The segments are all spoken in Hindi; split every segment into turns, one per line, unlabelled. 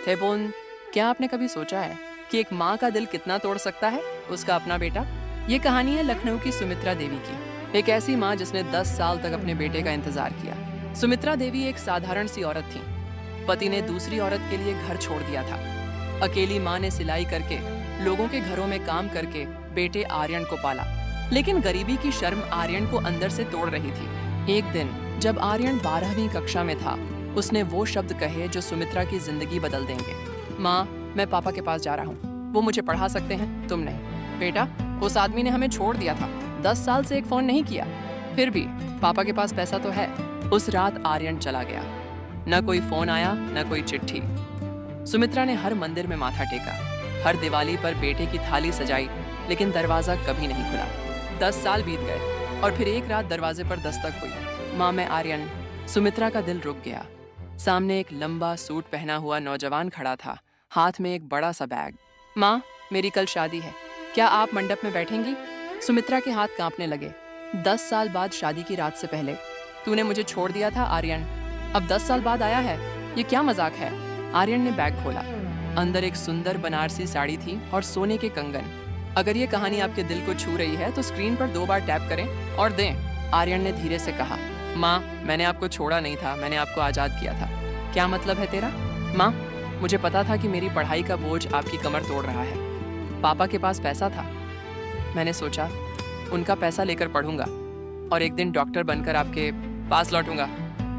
थेबोन, क्या आपने कभी सोचा है कि एक माँ का दिल कितना तोड़ सकता है उसका अपना बेटा? ये कहानी है लखनऊ की सुमित्रा देवी की, एक ऐसी माँ जिसने 10 साल तक अपने बेटे का इंतजार किया। सुमित्रा देवी एक साधारण सी औरत थी। पति ने दूसरी औरत के लिए घर छोड़ दिया था। अकेली माँ ने सिलाई करके, लोगों के घरों में काम करके बेटे आर्यन को पाला। लेकिन गरीबी की शर्म आर्यन को अंदर से तोड़ रही थी। एक दिन जब आर्यन 12वीं कक्षा में था, उसने वो शब्द कहे जो सुमित्रा की जिंदगी बदल देंगे। माँ, मैं पापा के पास जा रहा हूँ, वो मुझे पढ़ा सकते हैं, तुम नहीं। बेटा, उस आदमी ने हमें छोड़ दिया था, 10 साल से एक फोन नहीं किया, फिर भी पापा के पास पैसा तो है। उस रात आर्यन चला गया। न कोई फोन आया, न कोई चिट्ठी। सुमित्रा ने हर मंदिर में माथा टेका, हर दिवाली पर बेटे की थाली सजाई, लेकिन दरवाजा कभी नहीं खुला। 10 साल बीत गए और फिर एक रात दरवाजे पर दस्तक हुई। माँ, मैं आर्यन। सुमित्रा का दिल रुक गया। सामने एक लंबा सूट पहना हुआ नौजवान खड़ा था, हाथ में एक बड़ा सा बैग। माँ, मेरी कल शादी है, क्या आप मंडप में बैठेंगी? सुमित्रा के हाथ कांपने लगे। 10 साल बाद शादी की रात से पहले तूने मुझे छोड़ दिया था आर्यन, अब 10 साल बाद आया है, ये क्या मजाक है? आर्यन ने बैग खोला। अंदर एक सुंदर बनारसी साड़ी थी और सोने के कंगन। अगर ये कहानी आपके दिल को छू रही है तो स्क्रीन पर 2 बार टैप करें और दें। आर्यन ने धीरे से कहा, माँ, मैंने आपको छोड़ा नहीं था, मैंने आपको आजाद किया था। क्या मतलब है तेरा? माँ, मुझे पता था कि मेरी पढ़ाई का बोझ आपकी कमर तोड़ रहा है। पापा के पास पैसा था, मैंने सोचा उनका पैसा लेकर पढ़ूंगा और एक दिन डॉक्टर बनकर आपके पास लौटूंगा।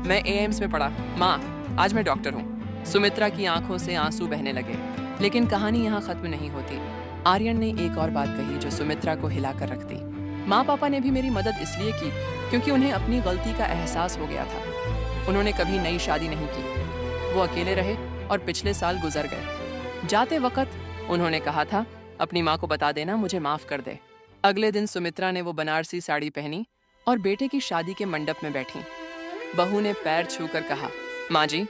मैं एम्स में पढ़ा। माँ, आज मैं डॉक्टर हूँ। सुमित्रा की आंखों से आंसू बहने लगे। लेकिन कहानी यहाँ खत्म नहीं होती। आर्यन ने एक और बात कही जो सुमित्रा को हिलाकर रख दी। माँ पापा ने भी मेरी मदद इसलिए की क्योंकि उन्हें अपनी गलती का एहसास हो गया था। उन्होंने कभी नई शादी नहीं की, वो अकेले रहे और पिछले साल गुजर गए। जाते वक्त उन्होंने कहा था, अपनी माँ को बता देना मुझे माफ कर दे। अगले दिन सुमित्रा ने वो बनारसी साड़ी पहनी और बेटे की शादी के मंडप में बैठी। बहू ने पैर छूकर कहा, माँ जी,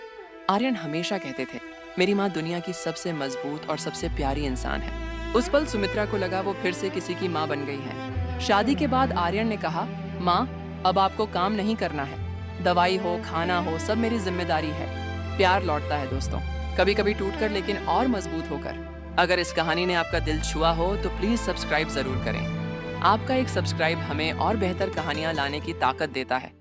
आर्यन हमेशा कहते थे मेरी माँ दुनिया की सबसे मजबूत और सबसे प्यारी इंसान है। उस पल सुमित्रा को लगा वो फिर से किसी की माँ बन गई है। शादी के बाद आर्यन ने कहा, माँ, अब आपको काम नहीं करना है, दवाई हो, खाना हो, सब मेरी जिम्मेदारी है। प्यार लौटता है दोस्तों, कभी कभी टूटकर लेकिन और मजबूत होकर। अगर इस कहानी ने आपका दिल छुआ हो तो प्लीज सब्सक्राइब जरूर करें। आपका एक सब्सक्राइब हमें और बेहतर कहानियां लाने की ताकत देता है।